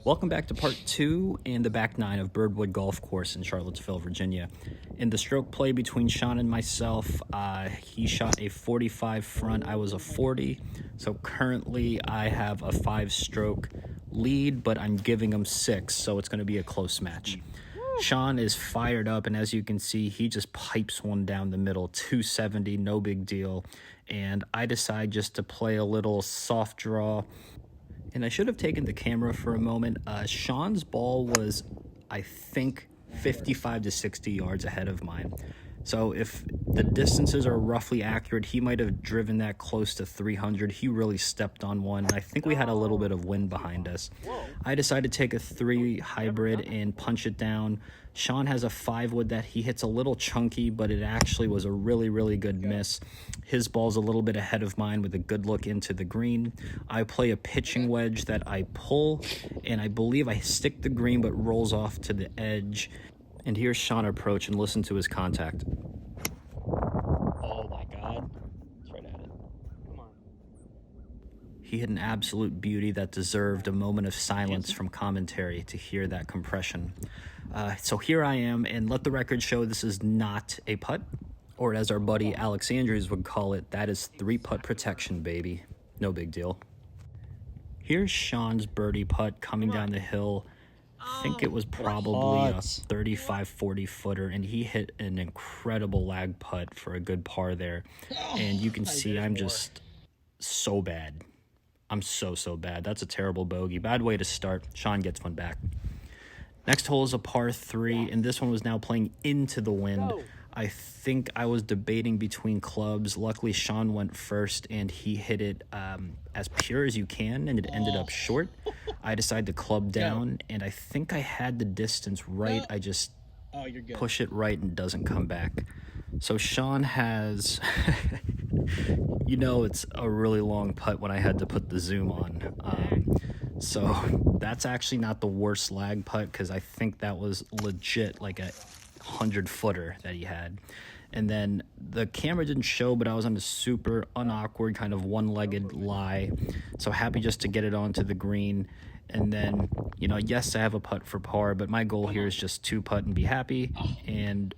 Welcome back to part 2 and the back 9 of Birdwood Golf Course in Charlottesville, Virginia. In the stroke play between Sean and myself, he shot a 45 front, I was a 40. So currently I have a 5-stroke lead, but I'm giving him 6, so it's going to be a close match. Sean is fired up, and as you can see, he just pipes one down the middle, 270, no big deal. And I decide just to play a little soft draw. And I should have taken the camera for a moment. Sean's ball was, I think, 55 to 60 yards ahead of mine. So if the distances are roughly accurate, he might have driven that close to 300. He really stepped on one. I think we had a little bit of wind behind us. I decided to take a 3 hybrid and punch it down. Sean has a 5-wood that he hits a little chunky, but it actually was a really, really good miss. His ball's a little bit ahead of mine with a good look into the green. I play a pitching wedge that I pull, and I believe I stick the green but rolls off to the edge. And here's Sean approach, and listen to his contact. Oh my God. It's right at it. Come on. He hit an absolute beauty that deserved a moment of silence from commentary to hear that compression. So here I am, and let the record show this is not a putt, or as our buddy Alex Andrews would call it, that is 3-putt protection, baby. No big deal. Here's Sean's birdie putt coming down the hill. I think it was probably a 35, 40 footer, and he hit an incredible lag putt for a good par there. And you can see I'm just so bad. I'm so bad. That's a terrible bogey. Bad way to start. Sean gets one back. Next hole is a par 3, and this one was now playing into the wind. I think I was debating between clubs. Luckily, Sean went first, and he hit it as pure as you can, and it ended up short. I decided to club down, and I think I had the distance right. I just push it right and doesn't come back. So Sean has, you know, it's a really long putt when I had to put the zoom on. So that's actually not the worst lag putt, because I think that was legit like a 100-footer that he had. And then the camera didn't show, but I was on a super unawkward kind of one-legged lie. So happy just to get it onto the green. And then, you know, yes, I have a putt for par, but my goal here is just 2-putt and be happy, and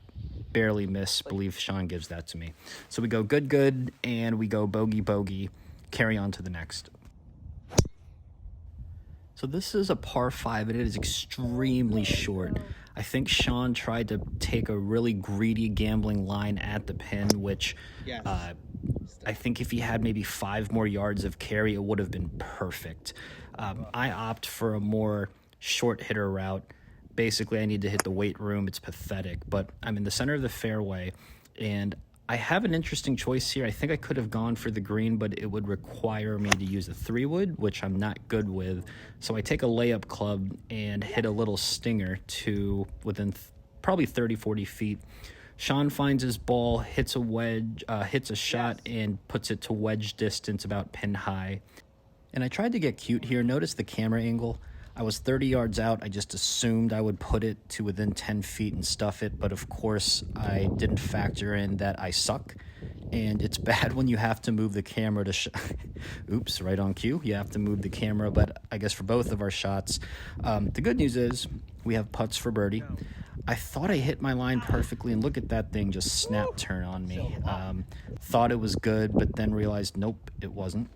barely miss. Believe Sean gives that to me. So we go good, and we go bogey, carry on to the next. So this is a par 5, and it is extremely short. I think Sean tried to take a really greedy gambling line at the pin, which I think if he had maybe 5 more yards of carry, it would have been perfect. I opt for a more short hitter route. Basically, I need to hit the weight room. It's pathetic, but I'm in the center of the fairway, and I have an interesting choice here. I think I could have gone for the green, but it would require me to use a 3-wood, which I'm not good with. So I take a layup club and hit a little stinger to within probably 30, 40 feet. Sean finds his ball, hits a wedge, hits a shot, and puts it to wedge distance about pin high. And I tried to get cute here. Notice the camera angle. I was 30 yards out. I just assumed I would put it to within 10 feet and stuff it. But of course, I didn't factor in that I suck. And it's bad when you have to move the camera to oops, right on cue. You have to move the camera. But I guess for both of our shots, the good news is we have putts for birdie. I thought I hit my line perfectly, and look at that thing just snap turn on me. Thought it was good, but then realized, nope, it wasn't.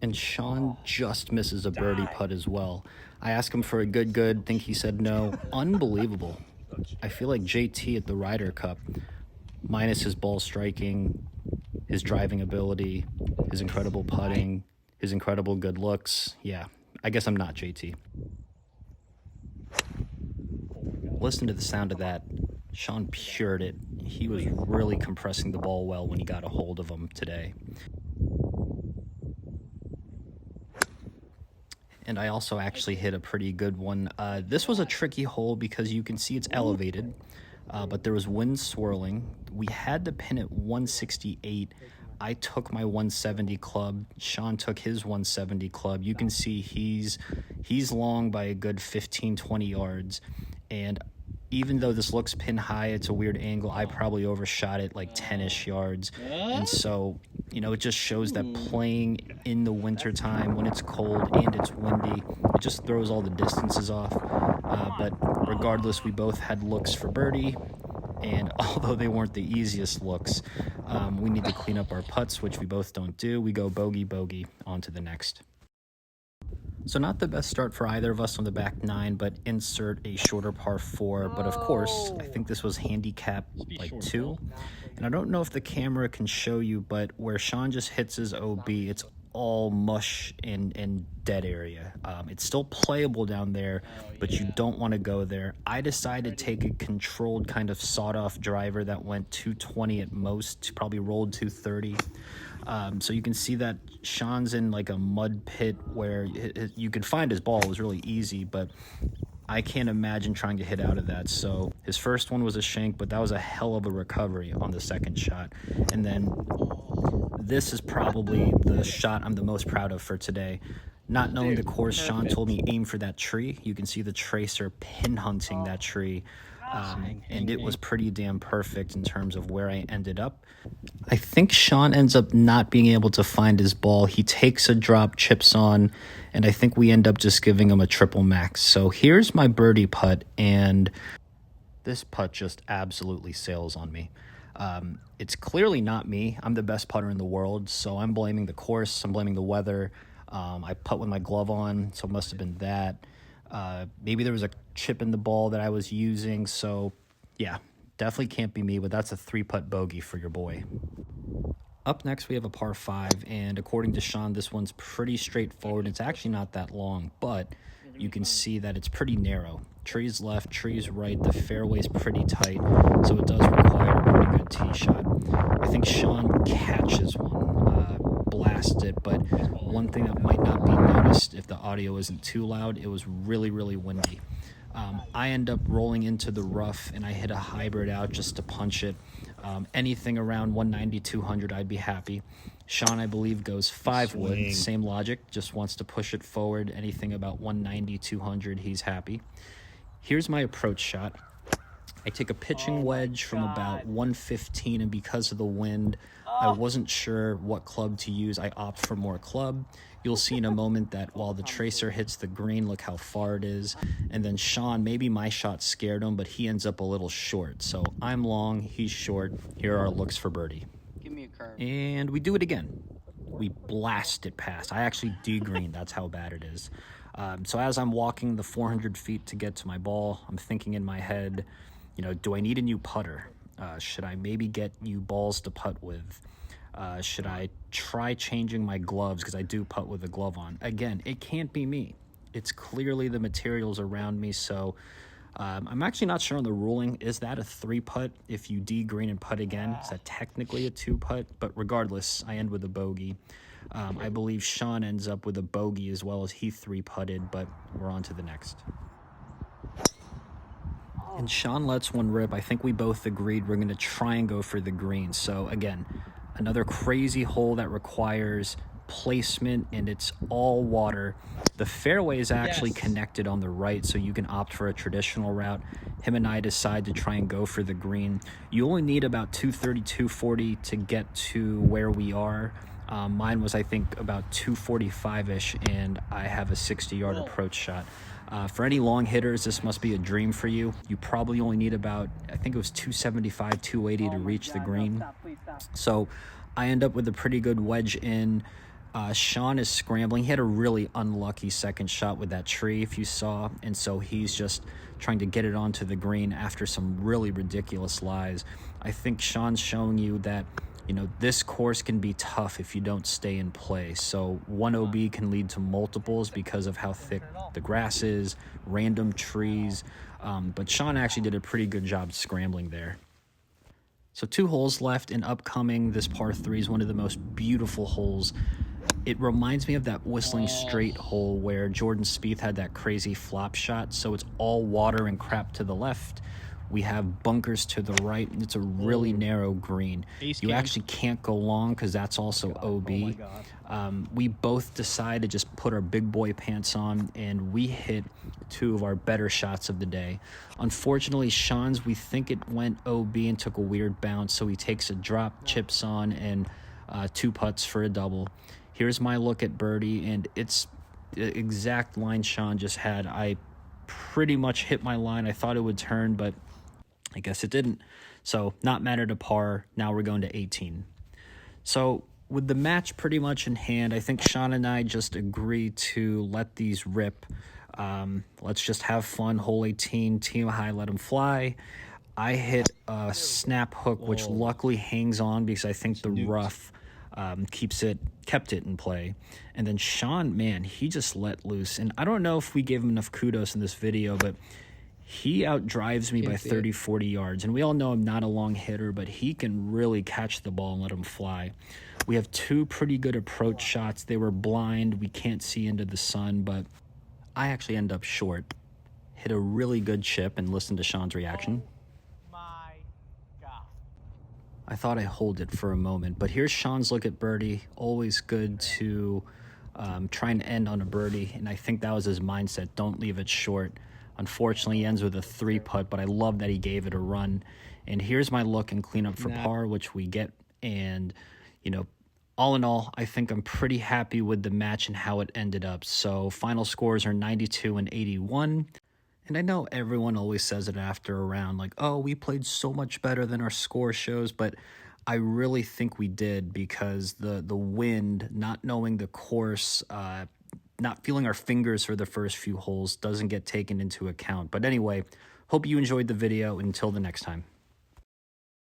And Sean just misses a birdie putt as well. I asked him for a good, think he said no. Unbelievable. I feel like JT at the Ryder Cup, minus his ball striking, his driving ability, his incredible putting, his incredible good looks. Yeah, I guess I'm not JT. Listen to the sound of that. Sean pured it. He was really compressing the ball well when he got a hold of him today. And I also actually hit a pretty good one. This was a tricky hole because you can see it's elevated, but there was wind swirling. We had the pin at 168. I took my 170 club. Sean took his 170 club. You can see he's long by a good 15, 20 yards. And even though this looks pin high, it's a weird angle. I probably overshot it like 10-ish yards. And so, you know, it just shows that playing in the wintertime when it's cold and it's windy, it just throws all the distances off. But regardless, we both had looks for birdie. And although they weren't the easiest looks, we need to clean up our putts, which we both don't do. We go bogey, bogey, on to the next. So not the best start for either of us on the back nine, but insert a shorter par 4. But of course, I think this was handicap like 2. And I don't know if the camera can show you, but where Sean just hits his OB, it's all mush and dead area. It's still playable down there, but you don't want to go there. I decided to take a controlled kind of sawed-off driver that went 220 at most, probably rolled 230. So you can see that Sean's in like a mud pit where you could find his ball. It was really easy, but I can't imagine trying to hit out of that. So his first one was a shank, but that was a hell of a recovery on the second shot. And then this is probably the shot I'm the most proud of for today. Not knowing the course, Sean told me aim for that tree. You can see the tracer pin hunting that tree. And it was pretty damn perfect in terms of where I ended up. I think Sean ends up not being able to find his ball. He takes a drop, chips on, and I think we end up just giving him a triple max. So here's my birdie putt, and this putt just absolutely sails on me. It's clearly not me. I'm the best putter in the world, so I'm blaming the course. I'm blaming the weather. I putt with my glove on, so it must have been that. Maybe there was a chip in the ball that I was using, so yeah, definitely can't be me, but that's a 3-putt bogey for your boy. Up next, we have a par 5, and according to Sean, this one's pretty straightforward. It's actually not that long, but you can see that it's pretty narrow. Trees left, trees right, the fairway's pretty tight, so it does require a pretty good tee shot. I think Sean catches one, blast it, but one thing that might not be noticed if the audio isn't too loud, it was really, really windy. I end up rolling into the rough, and I hit a hybrid out just to punch it. Anything around 190, 200, I'd be happy. Sean, I believe, goes 5 wood. Same logic, just wants to push it forward. Anything about 190, 200, he's happy. Here's my approach shot. I take a pitching wedge from about 115, and because of the wind, I wasn't sure what club to use. I opt for more club. You'll see in a moment that while the tracer hits the green, look how far it is. And then Sean, maybe my shot scared him, but he ends up a little short. So I'm long, he's short. Here are our looks for birdie. Give me a curve. And we do it again. We blast it past. I actually de-greened. That's how bad it is. So as I'm walking the 400 feet to get to my ball, I'm thinking in my head, you know, do I need a new putter? Should I maybe get new balls to putt with? Should I try changing my gloves because I do putt with a glove on? Again, it can't be me. It's clearly the materials around me. So I'm actually not sure on the ruling. Is that a 3-putt if you de-green and putt again? Is that technically a 2-putt? But regardless, I end with a bogey. I believe Sean ends up with a bogey as well as he 3-putted, but we're on to the next. And Sean lets one rip. I think we both agreed we're going to try and go for the green. So again, another crazy hole that requires placement, and it's all water. The fairway is actually connected on the right, so you can opt for a traditional route. Him and I decide to try and go for the green. You only need about 230, 240 to get to where we are. Mine was, I think, about 245-ish, and I have a 60-yard approach shot. For any long hitters, this must be a dream for you. You probably only need about, I think it was 275, 280 to reach the green. So I end up with a pretty good wedge in. Sean is scrambling. He had a really unlucky second shot with that tree, if you saw, and so he's just trying to get it onto the green after some really ridiculous lies. I think Sean's showing you that, you know, this course can be tough if you don't stay in play. So one OB can lead to multiples because of how thick the grass is, random trees. But Sean actually did a pretty good job scrambling there. So 2 holes left, and upcoming, this par 3 is one of the most beautiful holes. It reminds me of that Whistling Straight hole where Jordan Spieth had that crazy flop shot. So it's all water and crap to the left. We have bunkers to the right, and it's a really narrow green. You actually can't go long because that's also OB. We both decided to just put our big boy pants on, and we hit two of our better shots of the day. Unfortunately, Sean's, we think it went OB and took a weird bounce, so he takes a drop, chips on, and 2 putts for a double. Here's my look at birdie, and it's the exact line Sean just had. I pretty much hit my line. I thought it would turn, but I guess it didn't. So not matter to par. Now we're going to 18. So with the match pretty much in hand, I think Sean and I just agreed to let these rip. Let's just have fun. Hole 18, team high, let them fly. I hit a snap hook, which luckily hangs on because I think the rough kept it in play. And then Sean, man, he just let loose. And I don't know if we gave him enough kudos in this video, but he outdrives me by 30, 40 yards. And we all know I'm not a long hitter, but he can really catch the ball and let him fly. We have 2 pretty good approach shots. They were blind. We can't see into the sun, but I actually end up short. Hit a really good chip, and listen to Sean's reaction. I thought I hold it for a moment, but here's Sean's look at birdie. Always good to try and end on a birdie, and I think that was his mindset. Don't leave it short. Unfortunately, he ends with a 3 putt, but I love that he gave it a run. And here's my look and cleanup for par, which we get. And, you know, all in all, I think I'm pretty happy with the match and how it ended up. So final scores are 92 and 81. And I know everyone always says it after a round, like, oh, we played so much better than our score shows, but I really think we did, because the wind, not knowing the course, not feeling our fingers for the first few holes doesn't get taken into account. But anyway, hope you enjoyed the video. Until the next time.